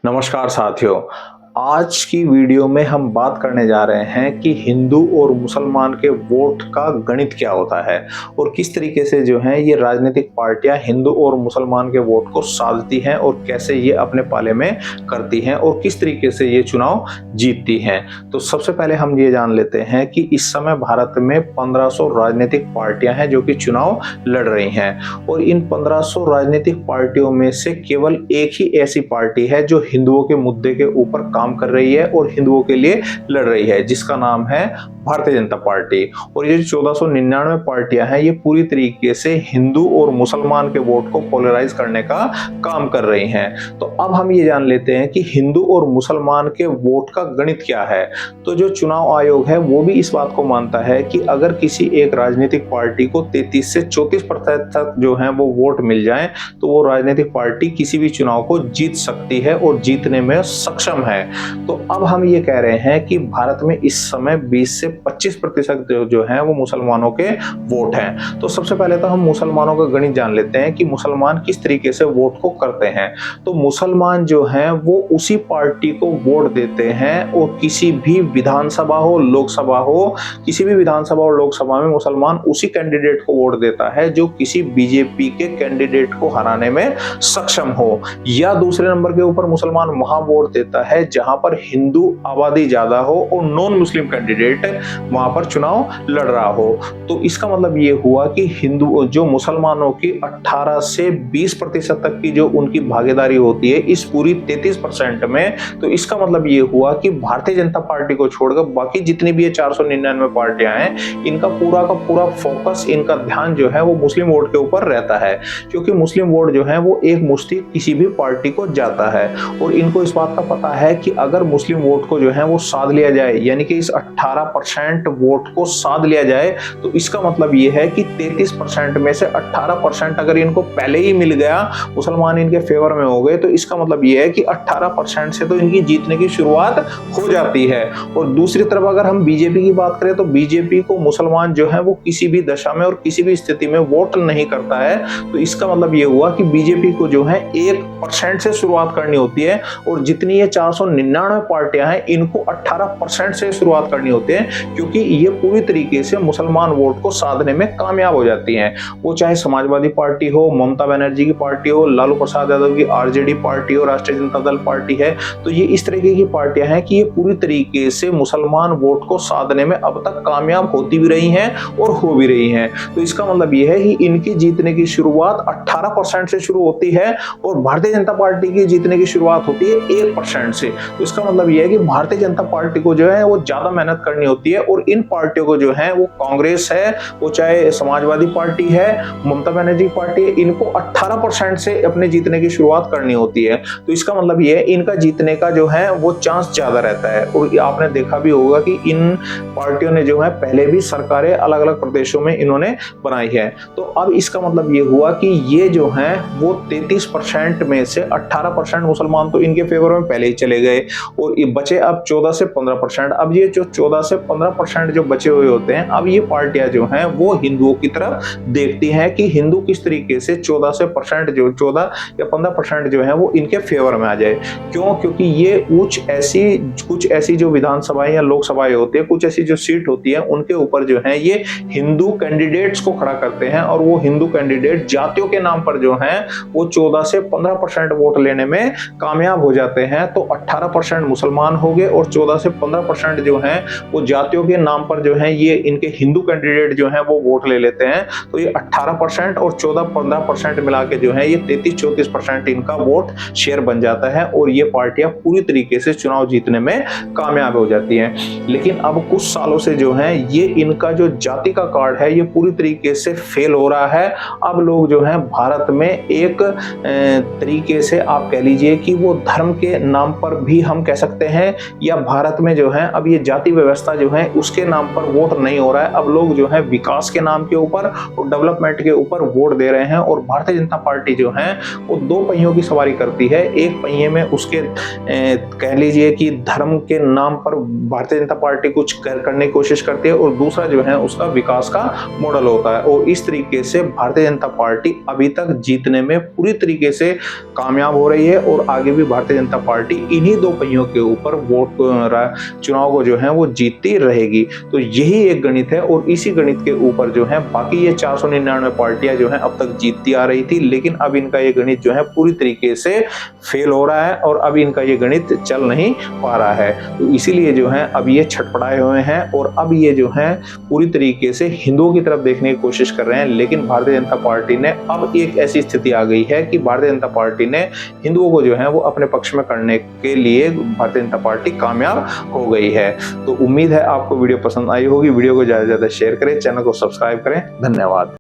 नमस्कार साथियों। आज की वीडियो में हम बात करने जा रहे हैं कि हिंदू और मुसलमान के वोट का गणित क्या होता है और किस तरीके से जो है ये राजनीतिक पार्टियां हिंदू और मुसलमान के वोट को साधती हैं और कैसे ये अपने पाले में करती हैं और किस तरीके से ये चुनाव जीतती हैं। तो सबसे पहले हम ये जान लेते हैं कि इस समय भारत में 1500 राजनीतिक पार्टियां हैं जो कि चुनाव लड़ रही हैं और इन 1500 राजनीतिक पार्टियों में से केवल एक ही ऐसी पार्टी है जो हिंदुओं के मुद्दे के ऊपर काम कर रही है और हिंदुओं के लिए लड़ रही है, जिसका नाम है भारतीय जनता पार्टी। और ये जो 1499 पार्टियां हैं ये पूरी तरीके से हिंदू और मुसलमान के वोट को पोलराइज करने का काम कर रही हैं। तो अब हम ये जान लेते हैं कि हिंदू और मुसलमान के वोट का गणित क्या है। तो जो चुनाव आयोग है वो भी इस बात को मानता है कि अगर किसी एक राजनीतिक पार्टी को 33 से 34% तक जो है वो वोट मिल जाए तो वो राजनीतिक पार्टी किसी भी चुनाव को जीत सकती है और जीतने में सक्षम है। तो अब हम ये कह रहे हैं कि भारत में इस समय 20 से 25% जो है वो मुसलमानों के वोट हैं। तो सबसे पहले तो हम मुसलमानों का गणित जान लेते हैं कि मुसलमान किस तरीके से वोट को करते हैं। तो मुसलमान जो हैं वो उसी पार्टी को वोट देते हैं और किसी भी विधानसभा हो, लोकसभा हो, किसी भी विधानसभा और लोकसभा में मुसलमान उसी कैंडिडेट को वोट देता है जो किसी बीजेपी के कैंडिडेट को हराने में सक्षम हो, या दूसरे नंबर के ऊपर मुसलमान वहां वोट देता है जहां पर हिंदू आबादी ज्यादा हो और नॉन मुस्लिम कैंडिडेट वहां पर चुनाव लड़ रहा हो। तो इसका मतलब ये हुआ कि हिंदू जो मुसलमानों की 18 से 20% तक की जो उनकी भागीदारी होती है इस पूरी 33% में, तो इसका मतलब ये हुआ कि भारतीय जनता पार्टी को छोड़कर बाकी जितनी भी ये 499 पार्टियां हैं इनका पूरा का पूरा फोकस, इनका ध्यान जो है वो मुस्लिम वोट के ऊपर रहता है, क्योंकि मुस्लिम वोट जो है वो एक मुश्ती किसी भी पार्टी को जाता है। और इनको इस बात का पता है कि अगर मुस्लिम वोट को जो है वो साध लिया जाए, यानी कि इस 18% वोट को साध लिया जाए, तो इसका मतलब ये है कि 33% में से 18% अगर इनको पहले ही मिल गया, मुसलमान इनके फेवर में हो गए, तो इसका मतलब ये है कि 18% से तो इनकी जीतने की शुरुआत हो जाती है। और दूसरी तरफ अगर हम बीजेपी की बात करें तो बीजेपी को मुसलमान जो है वो किसी भी दशा में और किसी भी स्थिति में वोट नहीं करता है। तो इसका मतलब ये हुआ कि बीजेपी को जो है 1% से शुरुआत करनी होती है और जितनी ये 499 पार्टियां हैं इनको 18% से शुरुआत करनी होती है, क्योंकि ये पूरी तरीके से मुसलमान वोट को साधने में कामयाब हो जाती हैं। वो चाहे समाजवादी पार्टी हो, ममता बनर्जी की पार्टी हो, लालू प्रसाद यादव की आरजेडी पार्टी हो, राष्ट्रीय जनता दल पार्टी है, तो ये इस तरीके की पार्टियां हैं कि ये पूरी तरीके से मुसलमान वोट को साधने में अब तक कामयाब होती भी रही हैं और हो भी रही हैं। तो इसका मतलब ये है कि इनकी जीतने की शुरुआत 18% से शुरू होती है और भारतीय जनता पार्टी की जीतने की शुरुआत होती है 1% से। तो इसका मतलब यह है कि भारतीय जनता पार्टी को जो है वो ज्यादा मेहनत करनी होती है और इन पार्टियों को जो है वो कांग्रेस है, वो चाहे समाजवादी पार्टी है, ममता बनर्जी पार्टी है, इनको 18% से अपने जीतने की शुरुआत करनी होती है। तो इसका मतलब यह है इनका जीतने का जो है वो चांस ज्यादा रहता है। और आपने देखा भी होगा कि इन पार्टियों ने जो है पहले भी सरकारें अलग अलग प्रदेशों में इन्होंने बनाई है। तो अब इसका मतलब ये हुआ कि ये जो है वो 33% में से 18% मुसलमान तो इनके फेवर में पहले ही चले गए और ये बचे अब 14 से 15%। अब ये जो 14 से 15% जो बचे हुए होते हैं, अब ये पार्टियां जो हैं वो हिंदुओं की तरफ देखती हैं कि हिंदू किस तरीके से 14 से परसेंट जो 14 या 15% जो है वो इनके फेवर में आ जाए। क्यों? क्योंकि ये कुछ ऐसी जो विधानसभाएं या लोकसभाएं होती है, कुछ ऐसी जो सीट होती है उनके ऊपर जो है ये हिंदू कैंडिडेट्स को खड़ा करते हैं और वो हिंदू कैंडिडेट जातियों के नाम पर जो है वो 14 से 15% वोट लेने में कामयाब हो जाते हैं। तो 18% मुसलमान हो गए और 14 से 15% जो है वो जातियों के नाम पर जो है ये इनके हिंदू कैंडिडेट जो है वो वोट ले लेते हैं। तो ये 18% और 14-15% मिला के जो है ये 33-34% इनका वोट शेयर बन जाता है और ये पार्टियां पूरी तरीके से चुनाव जीतने में कामयाब हो जाती हैं। लेकिन अब कुछ सालों से जो है ये इनका जो जाति का कार्ड है ये पूरी तरीके से फेल हो रहा है। अब लोग जो है भारत में एक तरीके से आप कह लीजिए कि वो धर्म के नाम पर भी हम कह सकते हैं, या भारत में जो है अब ये जाति व्यवस्था जो है उसके नाम पर वोट नहीं हो रहा है। अब लोग जो है विकास के नाम के ऊपर और डेवलपमेंट के ऊपर वोट दे रहे हैं। और भारतीय जनता पार्टी जो है वो दो पहियों की सवारी करती है। एक पहिए में उसके कह लीजिए कि धर्म के नाम पर भारतीय जनता पार्टी कुछ करने की कोशिश करती है, और दूसरा जो है उसका विकास का मॉडल होता है। और इस तरीके से भारतीय जनता पार्टी अभी तक जीतने में पूरी तरीके से कामयाब हो रही है, और आगे भी भारतीय जनता पार्टी इन्हीं दो पहियों के ऊपर वोट चुनाव को जो है वो जीतती रहेगी। तो यही एक गणित है, और इसी गणित के ऊपर जो है बाकी ये 499 पार्टियां जो है अब तक जीतती आ रही थी, लेकिन अब इनका ये गणित जो है पूरी तरीके से फेल हो रहा है, और अब इनका ये गणित चल नहीं पा रहा है। तो इसीलिए जो है अब ये छटपटाए हुए हैं, और अब ये जो है पूरी तरीके से हिंदुओं की तरफ देखने की कोशिश कर रहे हैं। लेकिन भारतीय जनता पार्टी ने अब एक ऐसी स्थिति आ गई है कि भारतीय जनता पार्टी ने हिंदुओं को जो है वो अपने पक्ष में करने के लिए भारतीय जनता पार्टी कामयाब हो गई है। तो उम्मीद है आपको वीडियो पसंद आई होगी। वीडियो को ज्यादा से ज्यादा शेयर करें, चैनल को सब्सक्राइब करें। धन्यवाद।